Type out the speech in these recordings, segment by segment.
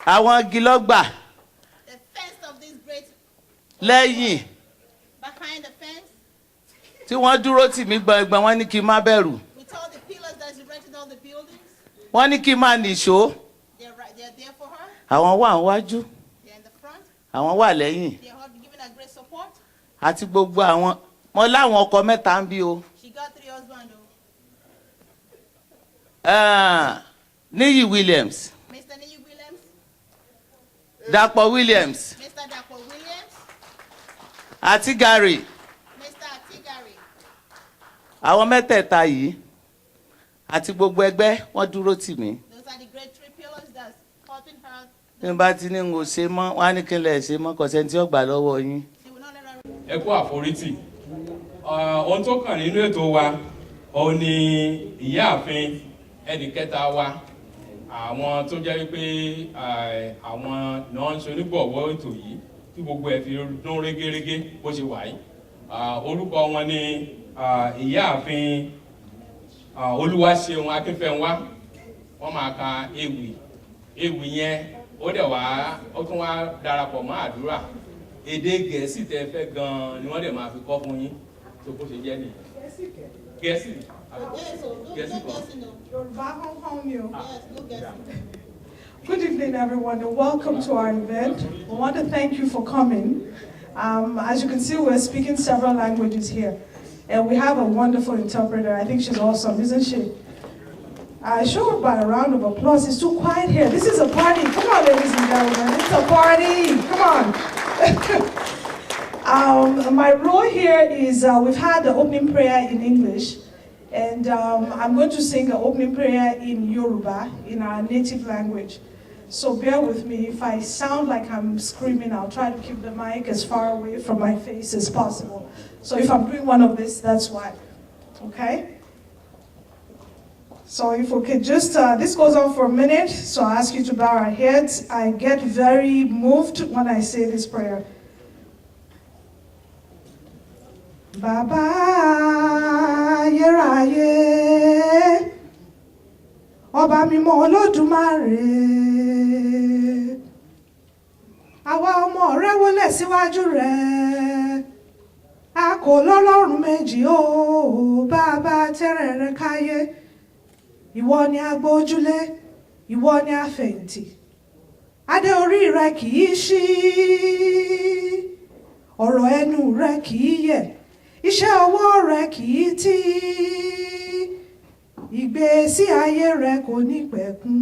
àwọn igi lọ́gbà The fence of this great lẹ́yìn behind the fence. tí wọ́n dúró tì mí gbọ̀ngbọ̀n wọ́n ní kí n má bẹ̀rù. We told the pillars that she rented all the buildings. Wọ́n ní kí n má nìṣó. They're there for her. Àwọn wà níwájú. They're in the front. Àwọn wà lẹ́yìn. They are giving her great support. Àti gbogbo àwọn mo láwọn ọkọ mẹ́ta ń bí o. She got 3 husbands. Níyì Williams. Mr. Niyi Williams. Dàpọ̀ Williams. Mr. Dapo Williams. Àti Gary. Mr. Atigari. Àwọn mẹ́tẹ̀ẹ̀ta yìí àti gbogbo ẹgbẹ́ wọ́n dúró tì mí. Those are the great 3 pillars that's helping her. Bí n bá ti ní n ò ṣe mọ́, wọ́n á ní kí n lè ṣe mọ́ kọ̀sẹ́ tí ó gbà lọ́wọ́ yín. She will not let her. Ẹ kú àforítì. Ohun tó kàn nínú ètò wa òun ni ìyáàfin ẹnì kẹta wa, àwọn tó jẹ́ wípé àwọn náà ń ṣe onígbọ̀wọ́ ètò yìí tí gbogbo ẹ̀ fi dún régérégé bó ṣe wà yìí. Orúkọ wọn ni ìyáàfin Olúwaṣeun Akínfẹ́nwá. Wọ́n máa ka ewì yẹn ó dẹ̀ wá ó tún wá darapọ̀ mọ́ àdúrà. Èdè Gẹ̀ẹ́sì tẹ́ fẹ́ gan-an ni wọ́n dẹ̀ máa fi kọ́ fún yín tó bó ṣe jẹ́ nìyẹn. Gẹ̀ẹ́sì. Good evening, everyone, and welcome to our event. We want to thank you for coming. As you can see, we're speaking several languages here, and we have a wonderful interpreter. I think she's awesome, isn't she? Show her by a round of applause. It's too quiet here. This is a party. Come on, ladies and gentlemen. It's a party. Come on. My role here is we've had the opening prayer in English, and I'm going to sing an opening prayer in Yoruba, in our native language. So bear with me. If I sound like I'm screaming, I'll try to keep the mic as far away from my face as possible. So if I'm doing one of this, that's why. Okay? So if we could just, this goes on for a minute, so I ask you to bow our heads. I get very moved when I say this prayer. Baba yeraye, Ọba mímọ́ Olódùmarè, àwa ọmọ rẹ wólẹ̀ síwájú rẹ, a kò lọ́lọ́run méjì o, Baba tẹ́rẹ̀ rẹ káyé, ìwọ ni a gbójúlé, ìwọ ni a fẹ̀yìntì, adé orí rẹ kì í ṣí, ọ̀rọ̀ ẹnu rẹ kì í yẹ̀, iṣẹ́ ọwọ́ rẹ kì í tí, ìgbésí ayé rẹ kò ní pẹ̀kun.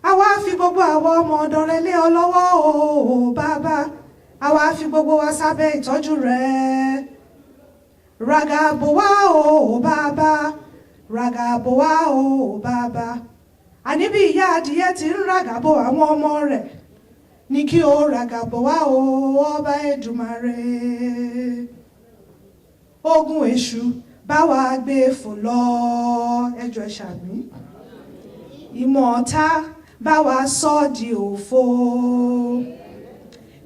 Àwa fi gbogbo àwọn ọmọ ọ̀dọ̀ rẹ lé ọ lọ́wọ́ o Bàbá, àwa fi gbogbo wa sábẹ́ ìtọ́jú rẹ. Ràgàbò wá o Bàbá, ràgàbò wá o Bàbá, àní bí ìyá adìyẹ ti ń ràgàbò àwọn ọmọ rẹ̀, ní kí o ràgàbò wá o Ọba Èdùmàrè. Ogun èṣù bá wa gbé fò lọ, ẹ jọ̀ọ́ ẹ ṣàmì. Ìmọ̀ ọ̀tá bá wa sọ di òfo.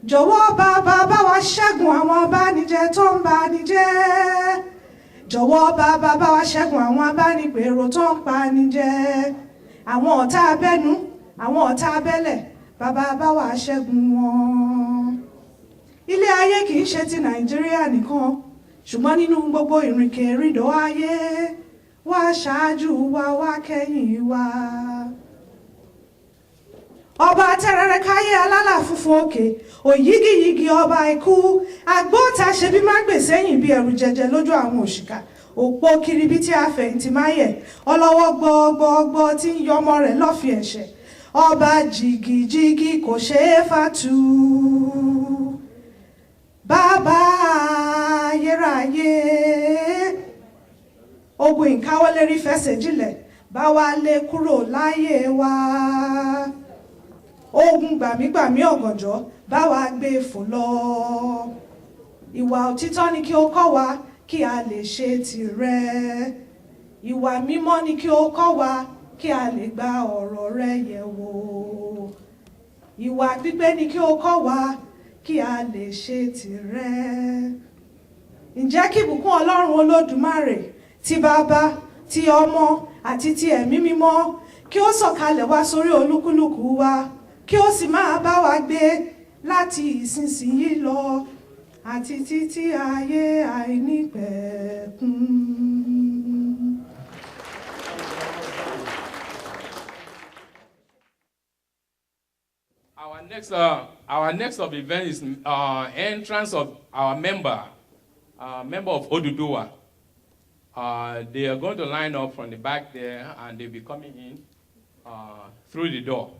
Jọ̀wọ́ Bàbá bá wa ṣẹ́gun àwọn abánijẹ́ tó ń banijẹ́. Jọ̀wọ́ Bàbá bá wa ṣẹ́gun àwọn abánigbèrò tó ń panijẹ́. Àwọn ọ̀tá abẹ́nú, àwọn ọ̀tá abẹ́lẹ̀, Bàbá bá wa ṣẹ́gun wọn. Ilé ayé kì í ṣe ti Nàìjíríà nìkan, ṣùgbọ́n nínú gbogbo ìrìnkèrindò ayé, wá ṣáájú wa, wá kẹ́yìn wa. Ọba tẹ́rẹrẹ káyé alálà funfun òkè, òyígíyígí ọba ikú, àgbóòtà ṣe bí má gbè sẹ́yìn bí ẹrù jẹjẹ lójú àwọn òṣìkà, òpó kiribí tí a fẹ̀yìntì máyẹ̀, ọlọ́wọ́ gbọgbọgbọ tí ń yọmọ rẹ̀ lọ́fì ẹ̀ṣẹ̀, ọba jìgìjìgì kò ṣeé fàtú. Bàbá ayérayé, ogun ìkáwọ́lérí fẹsẹ̀ jílẹ̀, bá wa lé kúrò láyé wa. Ogun gbàmígbàmí ọ̀gànjọ́, bá wa gbé fò lọ. Ìwà òtítọ́ ni kí o kọ́ wa, kí a lè ṣe tìrẹ. Ìwà mímọ́ ni kí o kọ́ wa, kí a lè gba ọ̀rọ̀ rẹ yẹ̀ wò. Ìwà pípé ni kí o kọ́ wa, kí a lè ṣe tìrẹ. Ǹjẹ́ kí ìbùkún Ọlọ́run Olódùmarè, ti Bàbá, ti Ọmọ àti ti Ẹ̀mí Mímọ́, kí ó sọ̀kalẹ̀ wá sórí olúkúlùkù wa kí ó sì máa bá wa gbé láti ìsinsìnyí lọ àti títí ayé àìnípẹ̀kun. Our next of event is entrance of our member of Odu'a. They are going to line up from the back there, and they'll be coming in through the door.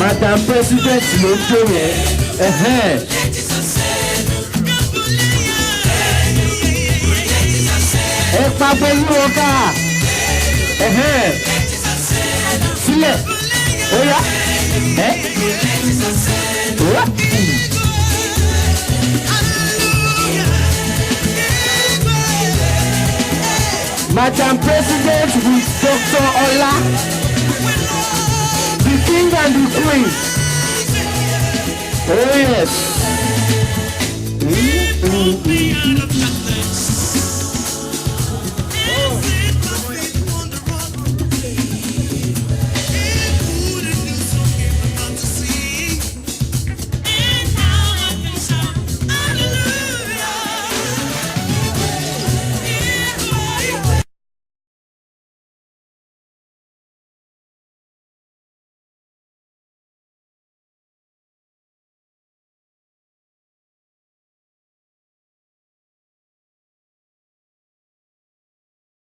Madam President ló ń jó yẹn. Ẹ pa pẹ̀lú ọ̀gá. Sílẹ̀. Oya. Oya. Madam President with Dr. Ola. The king and the queen. Oh yes.